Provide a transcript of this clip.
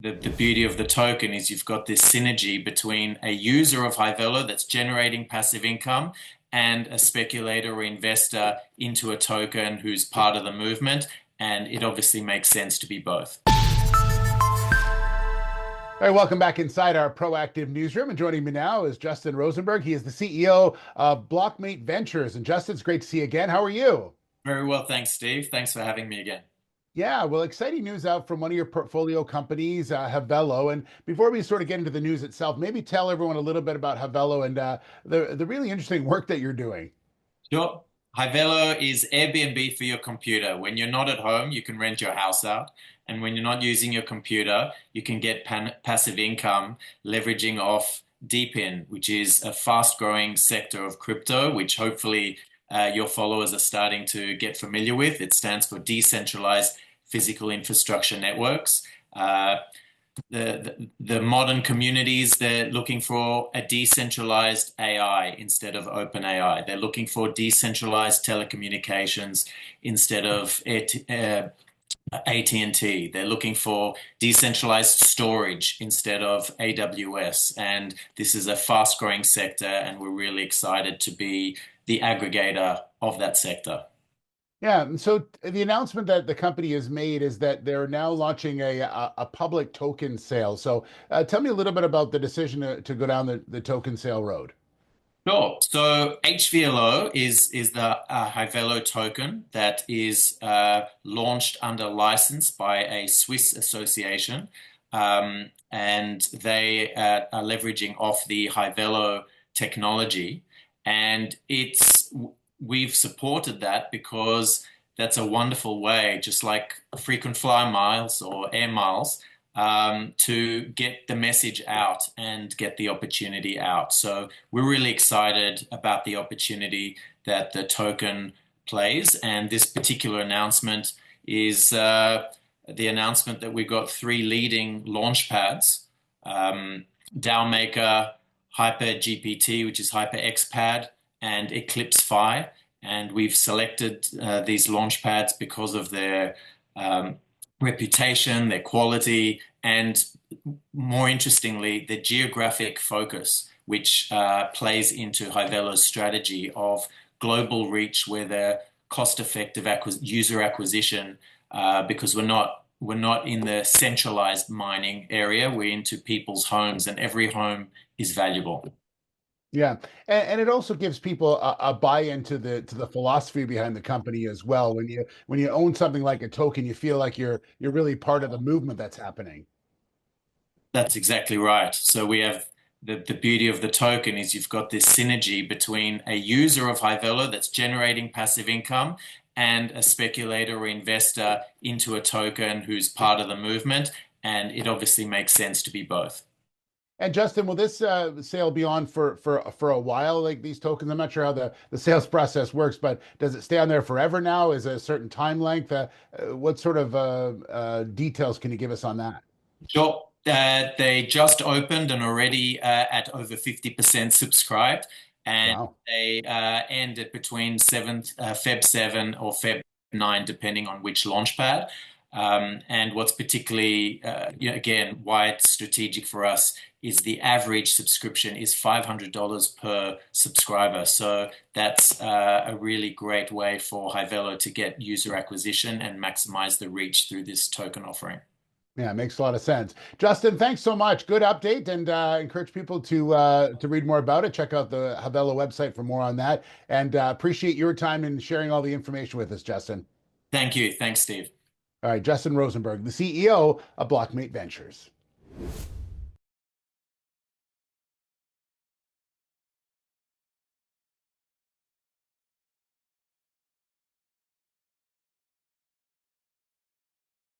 The beauty of the token is you've got this synergy between a user of Hyvelo that's generating passive income and a speculator or investor into a token who's part of the movement. And it obviously makes sense to be both. All right, welcome back inside our proactive newsroom. And joining me now is Justin Rosenberg. He is the CEO of Blockmate Ventures. And Justin, it's great to see you again. How are you? Very well, thanks, Steve. Thanks for having me again. Yeah, well, exciting news out from one of your portfolio companies, Havelo. And before we sort of get into the news itself, maybe tell everyone a little bit about Havelo and the really interesting work that you're doing. Sure. Hyvelo is Airbnb for your computer. When you're not at home, you can rent your house out. And when you're not using your computer, you can get passive income leveraging off DePIN, which is a fast-growing sector of crypto, which hopefully your followers are starting to get familiar with. It stands for Decentralized Physical Infrastructure Networks. The modern communities, they're looking for a decentralized AI instead of open AI. They're looking for decentralized telecommunications instead of AT&T. They're looking for decentralized storage instead of AWS. And this is a fast-growing sector, and we're really excited to be the aggregator of that sector. Yeah, and so the announcement that the company has made is that they're now launching a public token sale. So tell me a little bit about the decision to go down the token sale road. Sure. So HVLO is the Hyvelo token that is launched under license by a Swiss association, and they are leveraging off the Hyvelo technology. And we've supported that because that's a wonderful way, just like frequent flyer miles or air miles, to get the message out and get the opportunity out. So we're really excited about the opportunity that the token plays. And this particular announcement is the announcement that we've got three leading launch pads, DAOmaker, HyperGPT, which is HyperXPad, and Eclipse Fi. And we've selected these launch pads because of their reputation, their quality, and more interestingly, the geographic focus, which plays into Hyvelo's strategy of global reach, where they're cost-effective user acquisition, because we're not in the centralized mining area. We're into people's homes, and every home is valuable. Yeah, and it also gives people a buy-in to the philosophy behind the company as well. When you own something like a token, you feel like you're really part of the movement that's happening. That's exactly right. So we have the beauty of the token is you've got this synergy between a user of Hyvelo that's generating passive income and a speculator or investor into a token who's part of the movement. And it obviously makes sense to be both. And Justin, will this sale be on for a while, like these tokens? I'm not sure how the sales process works, but does it stay on there forever now? Is there a certain time length? What sort of details can you give us on that? Sure. They just opened and already at over 50% subscribed, and Wow. they end at between 7th, Feb 7 or Feb 9, depending on which launchpad. And what's particularly, again, why it's strategic for us is the average subscription is $500 per subscriber. So that's a really great way for Hyvelo to get user acquisition and maximize the reach through this token offering. Yeah, it makes a lot of sense. Justin, thanks so much. Good update, and encourage people to read more about it. Check out the Havelo website for more on that. And appreciate your time in sharing all the information with us, Justin. Thank you. Thanks, Steve. All right, Justin Rosenberg, the CEO of Blockmate Ventures.